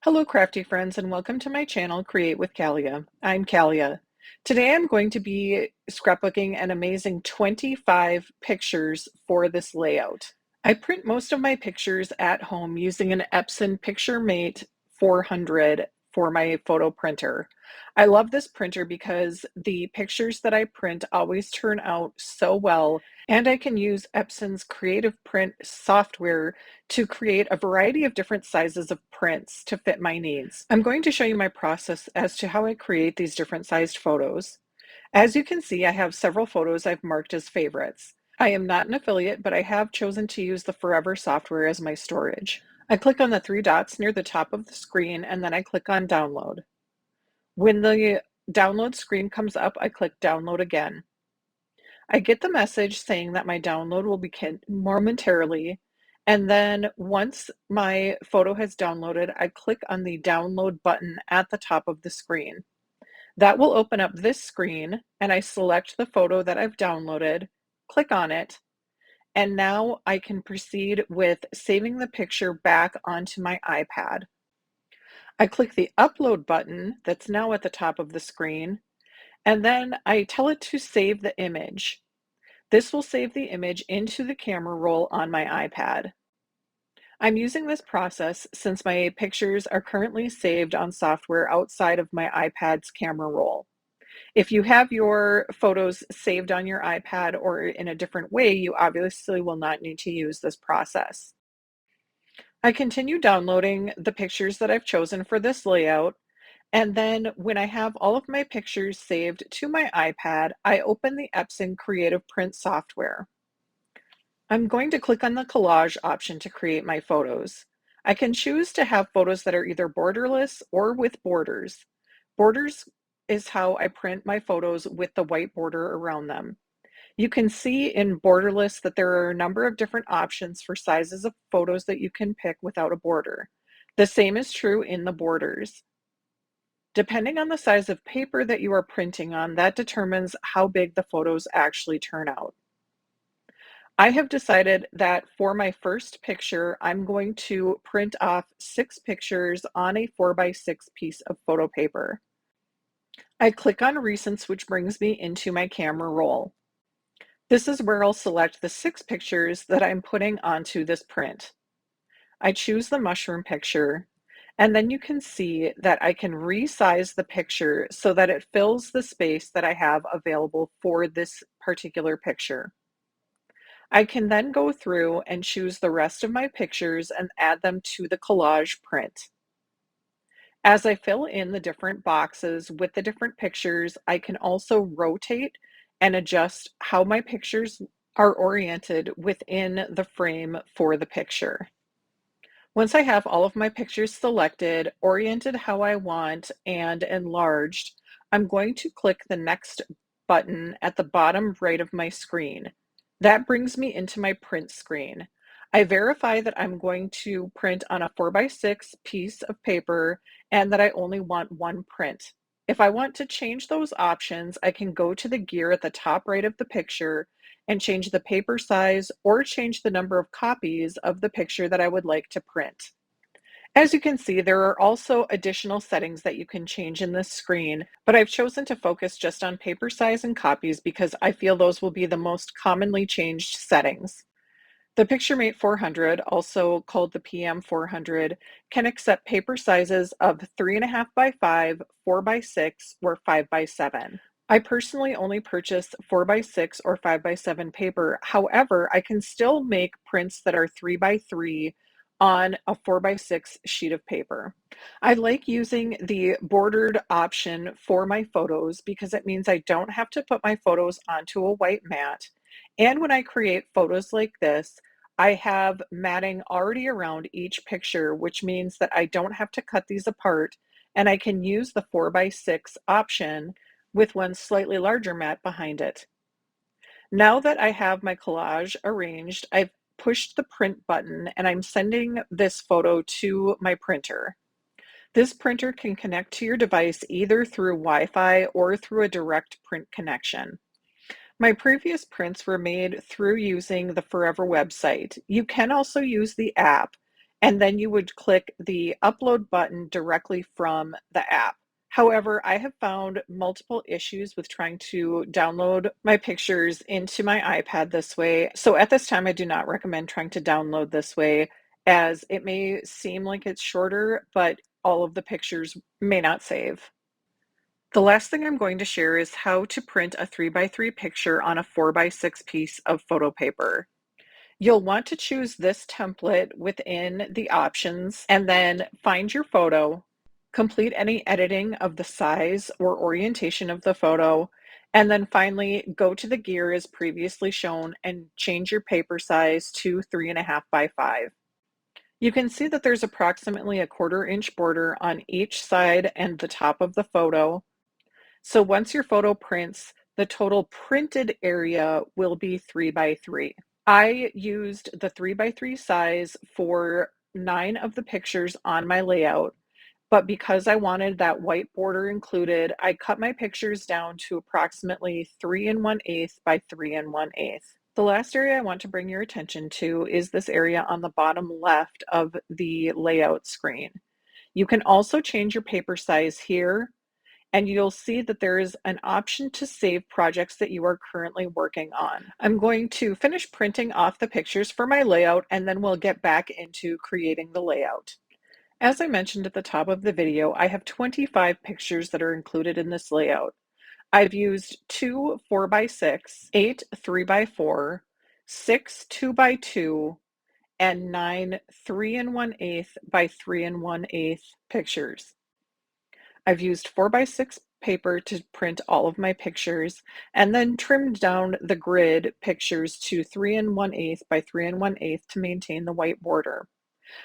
Hello, crafty friends, and welcome to my channel, Create with Kalia. I'm Kalia. Today I'm going to be scrapbooking an amazing 25 pictures for this layout. I print most of my pictures at home using an Epson PictureMate 400 for my photo printer. I love this printer because the pictures that I print always turn out so well, and I can use Epson's Creative Print software to create a variety of different sizes of prints to fit my needs. I'm going to show you my process as to how I create these different sized photos. As you can see, I have several photos I've marked as favorites. I am not an affiliate, but I have chosen to use the Forever software as my storage. I click on the three dots near the top of the screen and then I click on download. When the download screen comes up, I click download again. I get the message saying that my download will begin momentarily, and then once my photo has downloaded, I click on the download button at the top of the screen. That will open up this screen, and I select the photo that I've downloaded, click on it, and now I can proceed with saving the picture back onto my iPad. I click the upload button that's now at the top of the screen, and then I tell it to save the image. This will save the image into the camera roll on my iPad. I'm using this process since my pictures are currently saved on software outside of my iPad's camera roll. If you have your photos saved on your iPad or in a different way, you obviously will not need to use this process. I continue downloading the pictures that I've chosen for this layout, and then when I have all of my pictures saved to my iPad, I open the Epson Creative Print software. I'm going to click on the collage option to create my photos. I can choose to have photos that are either borderless or with borders. Borders is how I print my photos with the white border around them. You can see in borderless that there are a number of different options for sizes of photos that you can pick without a border. The same is true in the borders. Depending on the size of paper that you are printing on, that determines how big the photos actually turn out. I have decided that for my first picture, I'm going to print off 6 pictures on a 4x6 piece of photo paper. I click on Recents, which brings me into my camera roll. This is where I'll select the 6 pictures that I'm putting onto this print. I choose the mushroom picture, and then you can see that I can resize the picture so that it fills the space that I have available for this particular picture. I can then go through and choose the rest of my pictures and add them to the collage print. As I fill in the different boxes with the different pictures, I can also rotate and adjust how my pictures are oriented within the frame for the picture. Once I have all of my pictures selected, oriented how I want, and enlarged, I'm going to click the next button at the bottom right of my screen. That brings me into my print screen. I verify that I'm going to print on a 4x6 piece of paper and that I only want one print. If I want to change those options, I can go to the gear at the top right of the picture and change the paper size or change the number of copies of the picture that I would like to print. As you can see, there are also additional settings that you can change in this screen, but I've chosen to focus just on paper size and copies because I feel those will be the most commonly changed settings. The PictureMate 400, also called the PM 400, can accept paper sizes of 3.5 by 5, 4 by 6, or 5 by 7. I personally only purchase 4 by 6 or 5 by 7 paper. However, I can still make prints that are 3 by 3 on a 4 by 6 sheet of paper. I like using the bordered option for my photos because it means I don't have to put my photos onto a white mat. And when I create photos like this, I have matting already around each picture, which means that I don't have to cut these apart, and I can use the 4 by 6 option with one slightly larger mat behind it. Now that I have my collage arranged, I've pushed the print button and I'm sending this photo to my printer. This printer can connect to your device either through Wi-Fi or through a direct print connection. My previous prints were made through using the Forever website. You can also use the app, and then you would click the upload button directly from the app. However, I have found multiple issues with trying to download my pictures into my iPad this way. So at this time, I do not recommend trying to download this way, as it may seem like it's shorter, but all of the pictures may not save. The last thing I'm going to share is how to print a 3x3 picture on a 4x6 piece of photo paper. You'll want to choose this template within the options and then find your photo, complete any editing of the size or orientation of the photo, and then finally go to the gear as previously shown and change your paper size to 3.5 by 5. You can see that there's approximately a 1/4 inch border on each side and the top of the photo. So once your photo prints, the total printed area will be 3x3. I used the 3x3 size for 9 of the pictures on my layout, but because I wanted that white border included, I cut my pictures down to approximately 3 1/8 by 3 1/8. The last area I want to bring your attention to is this area on the bottom left of the layout screen. You can also change your paper size here, and you'll see that there is an option to save projects that you are currently working on. I'm going to finish printing off the pictures for my layout, and then we'll get back into creating the layout. As I mentioned at the top of the video, I have 25 pictures that are included in this layout. I've used 2 4x6, 8 3x4, 6 2x2, and 9 3 1/8 by 3 1/8 pictures. I've used 4x6 paper to print all of my pictures and then trimmed down the grid pictures to 3 1/8 by 3 1/8 to maintain the white border.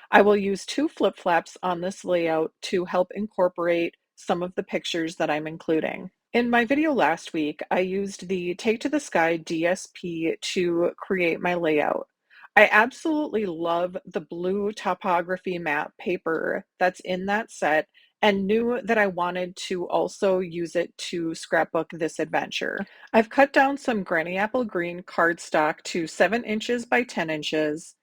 I will use 2 flip-flaps on this layout to help incorporate some of the pictures that I'm including. In my video last week, I used the Take to the Sky DSP to create my layout. I absolutely love the blue topography map paper that's in that set and knew that I wanted to also use it to scrapbook this adventure. I've cut down some granny apple green cardstock to 7 inches by 10 inches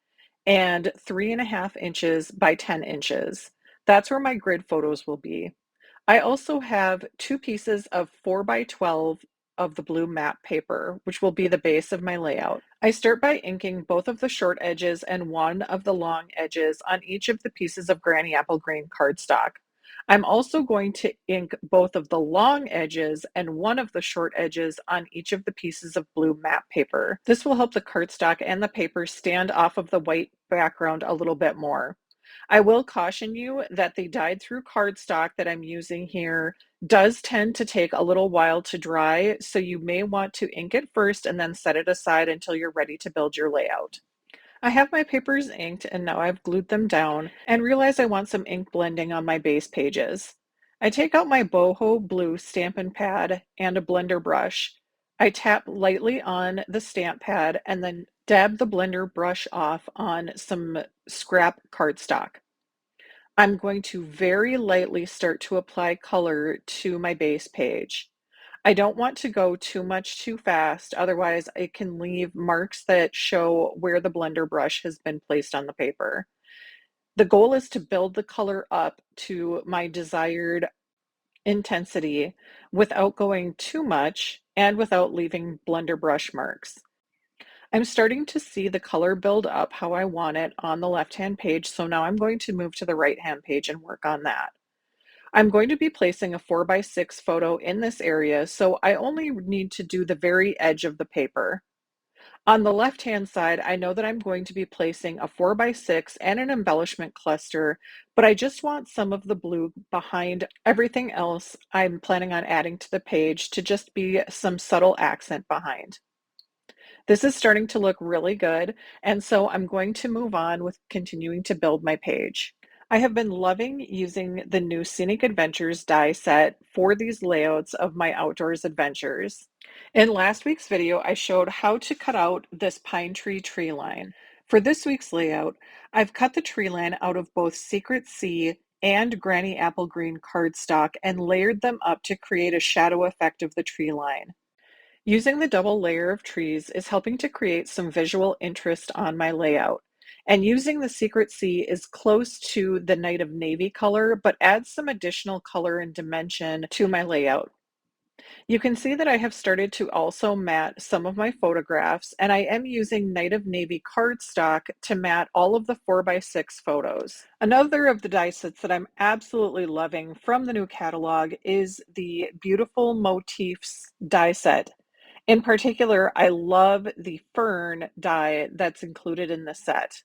and 3.5 inches by 10 inches. That's where my grid photos will be. I also have 2 pieces of 4 by 12 of the blue map paper, which will be the base of my layout. I start by inking both of the short edges and one of the long edges on each of the pieces of granny apple green cardstock. I'm also going to ink both of the long edges and one of the short edges on each of the pieces of blue map paper. This will help the cardstock and the paper stand off of the white background a little bit more. I will caution you that the dyed through cardstock that I'm using here does tend to take a little while to dry, so you may want to ink it first and then set it aside until you're ready to build your layout. I have my papers inked and now I've glued them down and realize I want some ink blending on my base pages. I take out my Boho blue Stampin' pad and a blender brush. I tap lightly on the stamp pad and then dab the blender brush off on some scrap cardstock. I'm going to very lightly start to apply color to my base page. I don't want to go too much too fast, otherwise it can leave marks that show where the blender brush has been placed on the paper. The goal is to build the color up to my desired intensity without going too much and without leaving blender brush marks. I'm starting to see the color build up how I want it on the left-hand page, so now I'm going to move to the right-hand page and work on that. I'm going to be placing a 4x6 photo in this area, so I only need to do the very edge of the paper. On the left-hand side, I know that I'm going to be placing a 4x6 and an embellishment cluster, but I just want some of the blue behind everything else I'm planning on adding to the page to just be some subtle accent behind. This is starting to look really good, and so I'm going to move on with continuing to build my page. I have been loving using the new Scenic Adventures die set for these layouts of my outdoors adventures. In last week's video, I showed how to cut out this pine tree line. For this week's layout, I've cut the tree line out of both Secret Sea and Granny Apple Green cardstock and layered them up to create a shadow effect of the tree line. Using the double layer of trees is helping to create some visual interest on my layout. And using the Secret Sea is close to the Night of Navy color, but adds some additional color and dimension to my layout. You can see that I have started to also mat some of my photographs, and I am using Night of Navy cardstock to mat all of the 4x6 photos. Another of the die sets that I'm absolutely loving from the new catalog is the Beautiful Motifs die set. In particular, I love the fern die that's included in the set.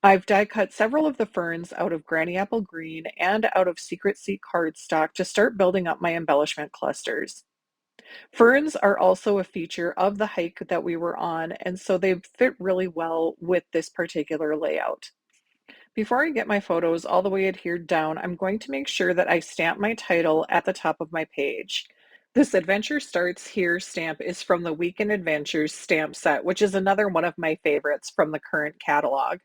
I've die cut several of the ferns out of Granny Apple Green and out of Secret Sea cardstock to start building up my embellishment clusters. Ferns are also a feature of the hike that we were on, and so they fit really well with this particular layout. Before I get my photos all the way adhered down, I'm going to make sure that I stamp my title at the top of my page. This Adventure Starts Here stamp is from the Weekend Adventures stamp set, which is another one of my favorites from the current catalog.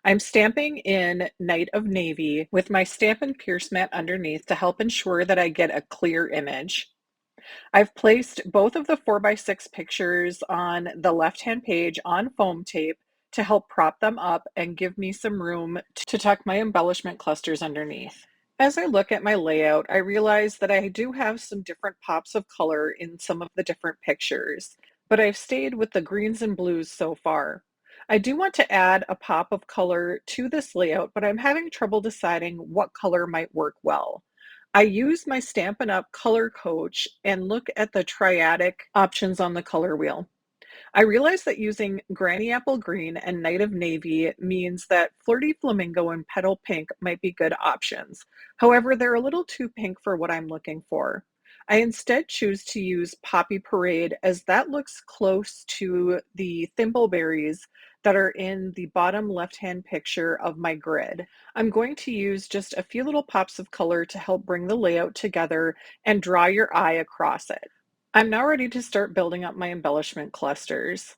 I'm stamping in Night of Navy with my Stampin' Pierce mat underneath to help ensure that I get a clear image. I've placed both of the 4x6 pictures on the left-hand page on foam tape to help prop them up and give me some room to tuck my embellishment clusters underneath. As I look at my layout, I realize that I do have some different pops of color in some of the different pictures, but I've stayed with the greens and blues so far. I do want to add a pop of color to this layout, but I'm having trouble deciding what color might work well. I use my Stampin' Up! Color Coach and look at the triadic options on the color wheel. I realize that using Granny Apple Green and Night of Navy means that Flirty Flamingo and Petal Pink might be good options. However, they're a little too pink for what I'm looking for. I instead choose to use Poppy Parade as that looks close to the thimbleberries that are in the bottom left-hand picture of my grid. I'm going to use just a few little pops of color to help bring the layout together and draw your eye across it. I'm now ready to start building up my embellishment clusters.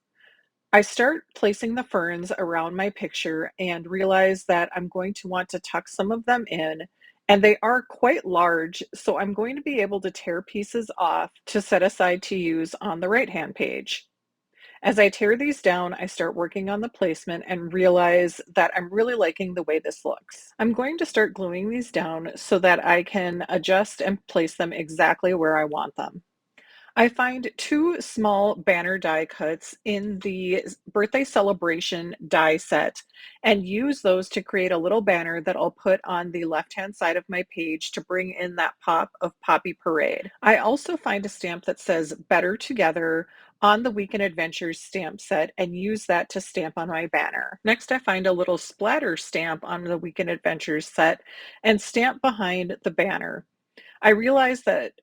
I start placing the ferns around my picture and realize that I'm going to want to tuck some of them in, and they are quite large, so I'm going to be able to tear pieces off to set aside to use on the right-hand page. As I tear these down, I start working on the placement and realize that I'm really liking the way this looks. I'm going to start gluing these down so that I can adjust and place them exactly where I want them. I find two small banner die cuts in the birthday celebration die set and use those to create a little banner that I'll put on the left-hand side of my page to bring in that pop of Poppy Parade. I also find a stamp that says Better Together on the Weekend Adventures stamp set and use that to stamp on my banner. Next, I find a little splatter stamp on the Weekend Adventures set and stamp behind the banner. I realize that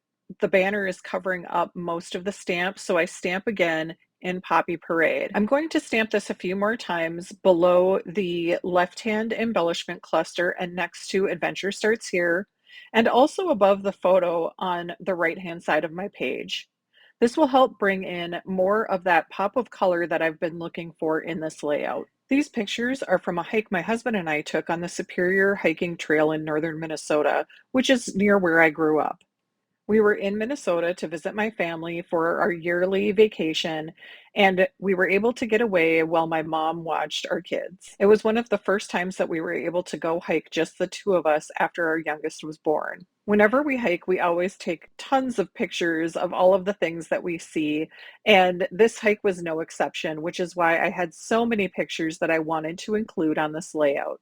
the banner is covering up most of the stamp, so I stamp again in Poppy Parade. I'm going to stamp this a few more times below the left-hand embellishment cluster and next to Adventure Starts Here, and also above the photo on the right-hand side of my page. This will help bring in more of that pop of color that I've been looking for in this layout. These pictures are from a hike my husband and I took on the Superior Hiking Trail in northern Minnesota, which is near where I grew up. We were in Minnesota to visit my family for our yearly vacation, and we were able to get away while my mom watched our kids. It was one of the first times that we were able to go hike just the two of us after our youngest was born. Whenever we hike, we always take tons of pictures of all of the things that we see, and this hike was no exception, which is why I had so many pictures that I wanted to include on this layout.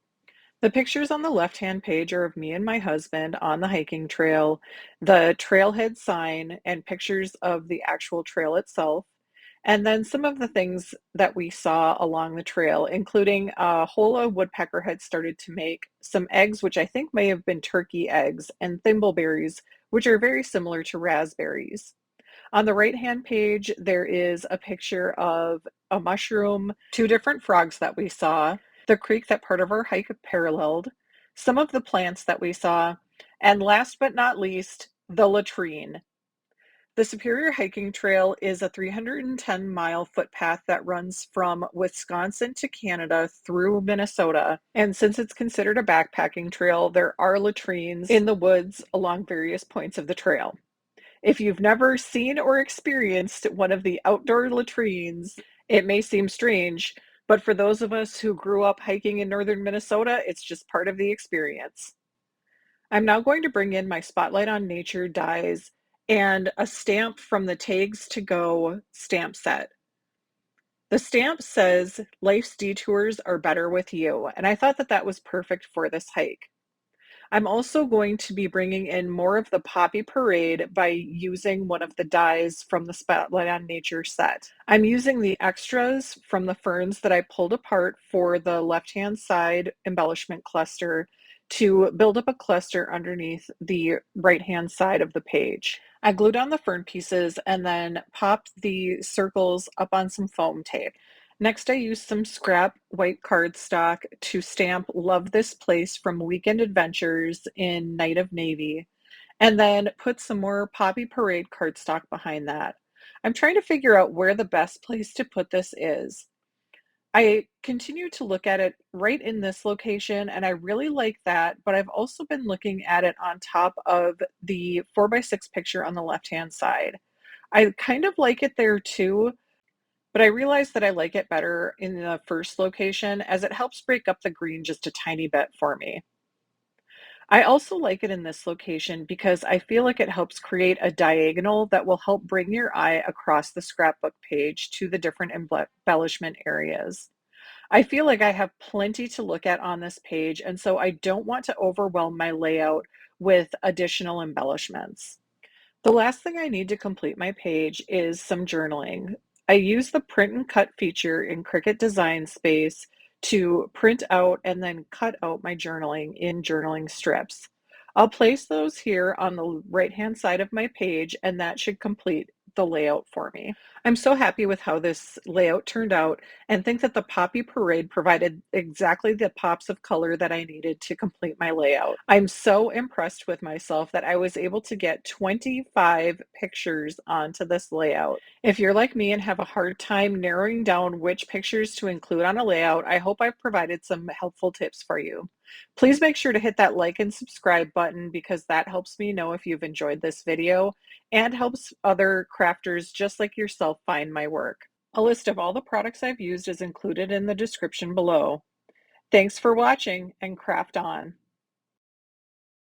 The pictures on the left-hand page are of me and my husband on the hiking trail, the trailhead sign, and pictures of the actual trail itself. And then some of the things that we saw along the trail, including a Hola woodpecker had started to make some eggs, which I think may have been turkey eggs, and thimbleberries, which are very similar to raspberries. On the right-hand page, there is a picture of a mushroom, two different frogs that we saw, the creek that part of our hike paralleled, some of the plants that we saw, and last but not least, the latrine. The Superior Hiking Trail is a 310-mile footpath that runs from Wisconsin to Canada through Minnesota. And since it's considered a backpacking trail, there are latrines in the woods along various points of the trail. If you've never seen or experienced one of the outdoor latrines, it may seem strange, But for those of us who grew up hiking in northern Minnesota, it's just part of the experience. I'm now going to bring in my Spotlight on Nature dies and a stamp from the Tags to Go stamp set. The stamp says, "Life's detours are better with you," and I thought that that was perfect for this hike. I'm also going to be bringing in more of the Poppy Parade by using one of the dies from the Spotlight on Nature set. I'm using the extras from the ferns that I pulled apart for the left-hand side embellishment cluster to build up a cluster underneath the right-hand side of the page. I glued on the fern pieces and then popped the circles up on some foam tape. Next, I used some scrap white cardstock to stamp "Love This Place" from Weekend Adventures in Night of Navy, and then put some more Poppy Parade cardstock behind that. I'm trying to figure out where the best place to put this is. I continue to look at it right in this location, and I really like that, but I've also been looking at it on top of the 4x6 picture on the left-hand side. I kind of like it there too, but I realized that I like it better in the first location as it helps break up the green just a tiny bit for me. I also like it in this location because I feel like it helps create a diagonal that will help bring your eye across the scrapbook page to the different embellishment areas. I feel like I have plenty to look at on this page, and so I don't want to overwhelm my layout with additional embellishments. The last thing I need to complete my page is some journaling. I use the print and cut feature in Cricut Design Space to print out and then cut out my journaling in journaling strips. I'll place those here on the right-hand side of my page, and that should complete the layout for me. I'm so happy with how this layout turned out and think that the Poppy Parade provided exactly the pops of color that I needed to complete my layout. I'm so impressed with myself that I was able to get 25 pictures onto this layout. If you're like me and have a hard time narrowing down which pictures to include on a layout, I hope I've provided some helpful tips for you. Please make sure to hit that like and subscribe button because that helps me know if you've enjoyed this video and helps other crafters just like yourself find my work. A list of all the products I've used is included in the description below. Thanks for watching and craft on.